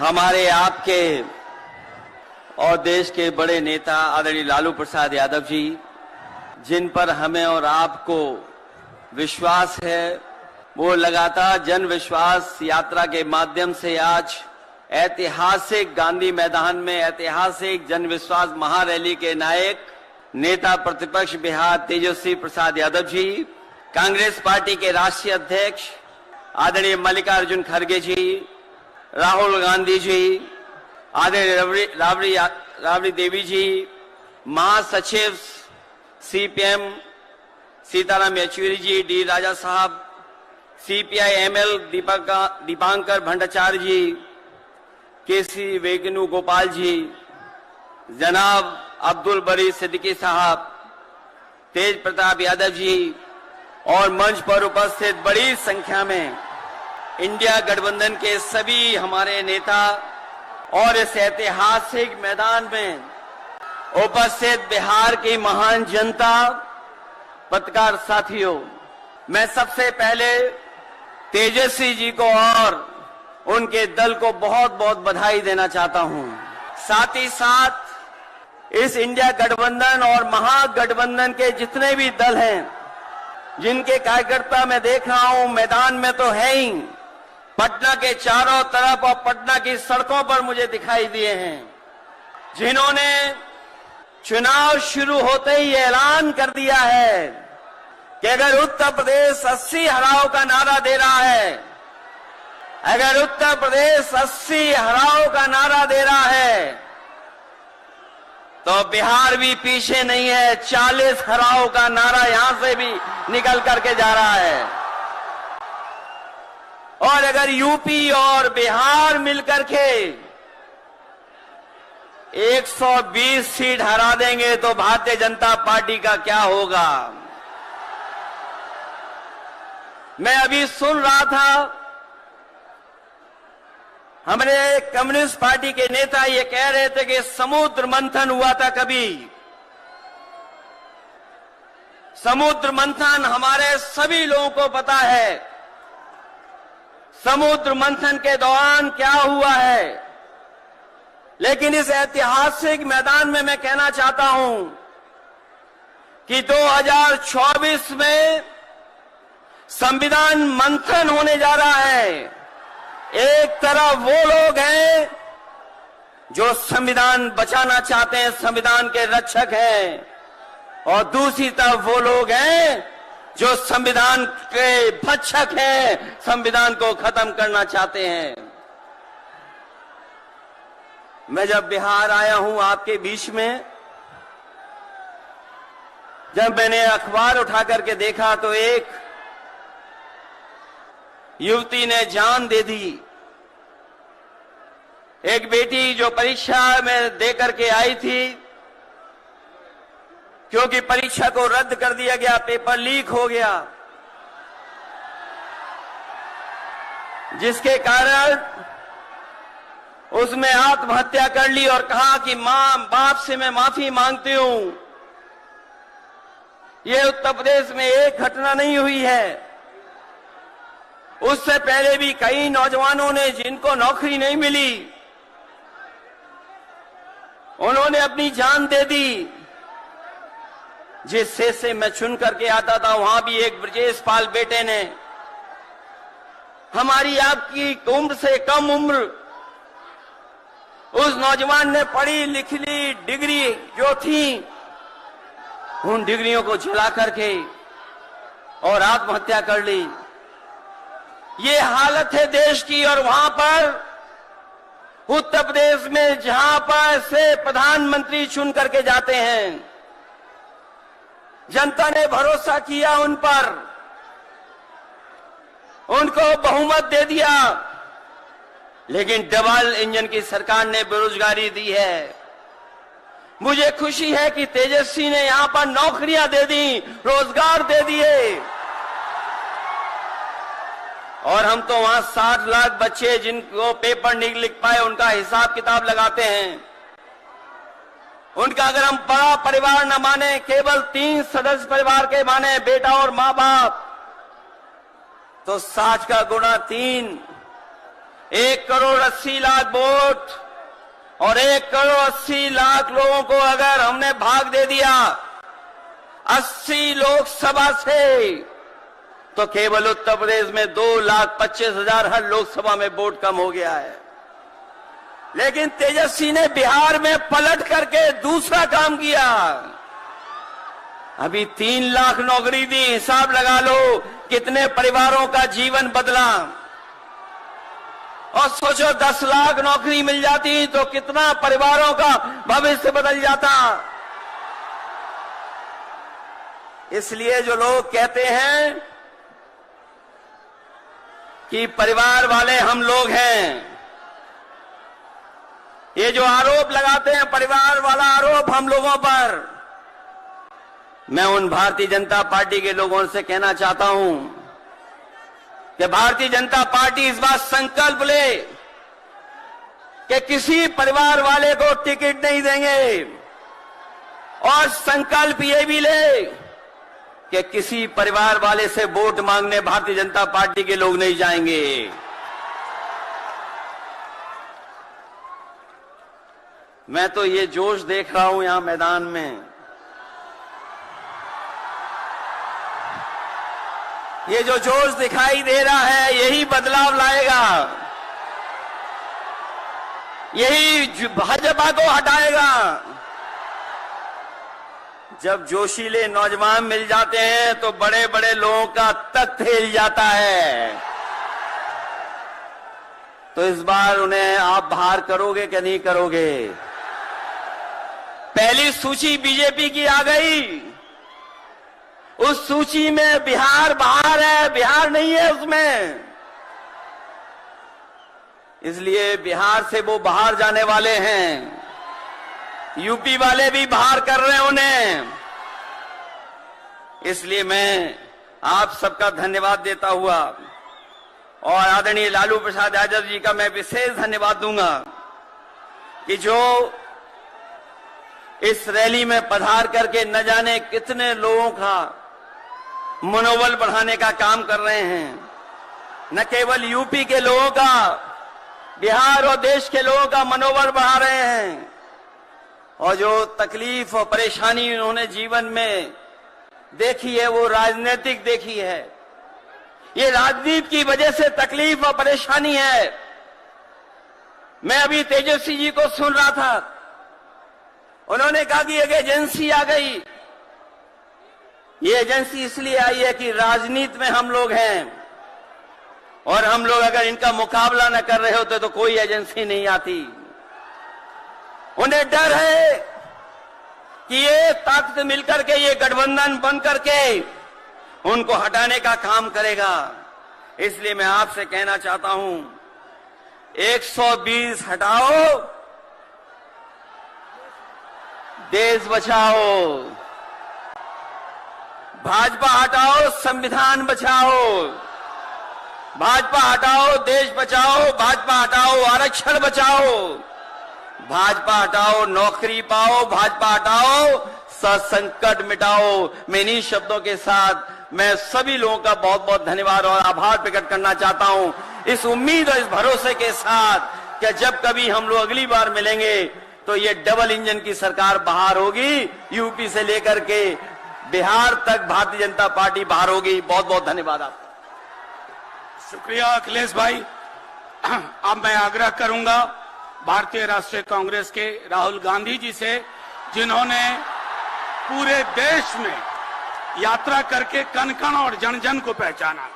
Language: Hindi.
हमारे आपके और देश के बड़े नेता आदरणीय लालू प्रसाद यादव जी, जिन पर हमें और आपको विश्वास है, वो लगातार जन विश्वास यात्रा के माध्यम से आज ऐतिहासिक गांधी मैदान में ऐतिहासिक जन विश्वास महारैली के नायक नेता प्रतिपक्ष बिहार तेजस्वी प्रसाद यादव जी, कांग्रेस पार्टी के राष्ट्रीय अध्यक्ष आदरणीय मल्लिकार्जुन खड़गे जी, राहुल गांधी जी, आदरणीय राबड़ी देवी जी, महासचिव सीपीएम सीताराम येचुरी जी, डी राजा साहब, सीपीआई एमएल दीपांकर भट्टाचार्य जी, केसी वेणुगोपाल जी, जनाब अब्दुल बरी सिद्दीकी साहब, तेज प्रताप यादव जी और मंच पर उपस्थित बड़ी संख्या में इंडिया गठबंधन के सभी हमारे नेता और इस ऐतिहासिक मैदान में उपस्थित बिहार की महान जनता, पत्रकार साथियों, मैं सबसे पहले तेजस्वी जी को और उनके दल को बहुत बहुत बधाई देना चाहता हूं। साथ ही साथ इस इंडिया गठबंधन और महागठबंधन के जितने भी दल हैं, जिनके कार्यकर्ता मैं देख रहा हूं मैदान में तो है ही, पटना के चारों तरफ और पटना की सड़कों पर मुझे दिखाई दिए हैं, जिन्होंने चुनाव शुरू होते ही ऐलान कर दिया है कि अगर उत्तर प्रदेश 80 हराओ का नारा दे रहा है, अगर उत्तर प्रदेश 80 हराओ का नारा दे रहा है, तो बिहार भी पीछे नहीं है, 40 हराओ का नारा यहां से भी निकल करके जा रहा है। और अगर यूपी और बिहार मिलकर के 120 सीट हरा देंगे तो भारतीय जनता पार्टी का क्या होगा। मैं अभी सुन रहा था, हमारे कम्युनिस्ट पार्टी के नेता ये कह रहे थे कि समुद्र मंथन हुआ था कभी। समुद्र मंथन हमारे सभी लोगों को पता है, समुद्र मंथन के दौरान क्या हुआ है। लेकिन इस ऐतिहासिक मैदान में मैं कहना चाहता हूं कि 2024 में संविधान मंथन होने जा रहा है। एक तरफ वो लोग हैं जो संविधान बचाना चाहते हैं, संविधान के रक्षक हैं, और दूसरी तरफ वो लोग हैं जो संविधान के भक्षक हैं, संविधान को खत्म करना चाहते हैं। मैं जब बिहार आया हूं आपके बीच में, जब मैंने अखबार उठा करके देखा तो एक युवती ने जान दे दी। एक बेटी जो परीक्षा में दे करके आई थी, क्योंकि परीक्षा को रद्द कर दिया गया, पेपर लीक हो गया, जिसके कारण उसने आत्महत्या कर ली और कहा कि मां बाप से मैं माफी मांगती हूं। यह उत्तर प्रदेश में एक घटना नहीं हुई है, उससे पहले भी कई नौजवानों ने, जिनको नौकरी नहीं मिली, उन्होंने अपनी जान दे दी। जिस शेष से मैं चुन करके आता था, वहां भी एक ब्रजेश पाल बेटे ने, हमारी आपकी उम्र से कम उम्र, उस नौजवान ने पढ़ी लिख ली डिग्री जो थी, उन डिग्रियों को जला करके और आत्महत्या कर ली। ये हालत है देश की। और वहां पर उत्तर प्रदेश में जहां पर से प्रधानमंत्री चुन करके जाते हैं, जनता ने भरोसा किया उन पर, उनको बहुमत दे दिया, लेकिन डबल इंजन की सरकार ने बेरोजगारी दी है। मुझे खुशी है कि तेजस्वी ने यहां पर नौकरियां दे दी, रोजगार दे दिए, और हम तो वहां 60 लाख बच्चे जिनको पेपर नहीं लिख पाए, उनका हिसाब किताब लगाते हैं। उनका अगर हम बड़ा परिवार न माने, केवल 3 सदस्य परिवार के माने, बेटा और मां बाप, तो 60 का गुणा 3, 1,80,00,000 वोट और 1,80,00,000 लोगों को अगर हमने भाग दे दिया 80 लोकसभा से, तो केवल उत्तर प्रदेश में 2,25,000 हर लोकसभा में वोट कम हो गया है। लेकिन तेजस्वी ने बिहार में पलट करके दूसरा काम किया। अभी 3 लाख नौकरी दी, हिसाब लगा लो कितने परिवारों का जीवन बदला। और सोचो 10 लाख नौकरी मिल जाती तो कितना परिवारों का भविष्य बदल जाता। इसलिए जो लोग कहते हैं कि परिवार वाले हम लोग हैं, ये जो आरोप लगाते हैं परिवार वाला आरोप हम लोगों पर, मैं उन भारतीय जनता पार्टी के लोगों से कहना चाहता हूं कि भारतीय जनता पार्टी इस बात संकल्प ले कि किसी परिवार वाले को टिकट नहीं देंगे, और संकल्प ये भी ले कि किसी परिवार वाले से वोट मांगने भारतीय जनता पार्टी के लोग नहीं जाएंगे। मैं तो ये जोश देख रहा हूं यहां मैदान में, ये जो जोश दिखाई दे रहा है यही बदलाव लाएगा, यही भाजपा को हटाएगा। जब जोशीले नौजवान मिल जाते हैं तो बड़े बड़े लोगों का तख्त हिल जाता है। तो इस बार उन्हें आप बाहर करोगे कि नहीं करोगे? पहली सूची बीजेपी की आ गई, उस सूची में बिहार बाहर है, बिहार नहीं है उसमें। इसलिए बिहार से वो बाहर जाने वाले हैं, यूपी वाले भी बाहर कर रहे हैं उन्हें। इसलिए मैं आप सबका धन्यवाद देता हुआ और आदरणीय लालू प्रसाद यादव जी का मैं विशेष धन्यवाद दूंगा कि जो इस रैली में पधार करके न जाने कितने लोगों का मनोबल बढ़ाने का काम कर रहे हैं। न केवल यूपी के लोगों का, बिहार और देश के लोगों का मनोबल बढ़ा रहे हैं। और जो तकलीफ और परेशानी उन्होंने जीवन में देखी है वो राजनीतिक देखी है। ये राजनीति की वजह से तकलीफ और परेशानी है। मैं अभी तेजस्वी जी को सुन रहा था, उन्होंने कहा कि एक एजेंसी आ गई। ये एजेंसी इसलिए आई है कि राजनीति में हम लोग हैं और हम लोग अगर इनका मुकाबला न कर रहे होते तो कोई एजेंसी नहीं आती। उन्हें डर है कि ये ताकत मिलकर के, ये गठबंधन बन करके उनको हटाने का काम करेगा। इसलिए मैं आपसे कहना चाहता हूं 120 हटाओ, देश बचाओ। भाजपा हटाओ, संविधान बचाओ। भाजपा हटाओ, देश बचाओ। भाजपा हटाओ, आरक्षण बचाओ। भाजपा हटाओ, नौकरी पाओ। भाजपा हटाओ, संकट मिटाओ। मैं इन्हीं शब्दों के साथ मैं सभी लोगों का बहुत बहुत धन्यवाद और आभार प्रकट करना चाहता हूं, इस उम्मीद और इस भरोसे के साथ कि जब कभी हम लोग अगली बार मिलेंगे तो ये डबल इंजन की सरकार बाहर होगी, यूपी से लेकर के बिहार तक भारतीय जनता पार्टी बाहर होगी। बहुत बहुत धन्यवाद आपका। शुक्रिया अखिलेश भाई। अब मैं आग्रह करूंगा भारतीय राष्ट्रीय कांग्रेस के राहुल गांधी जी से, जिन्होंने पूरे देश में यात्रा करके कण कण और जन जन को पहचाना।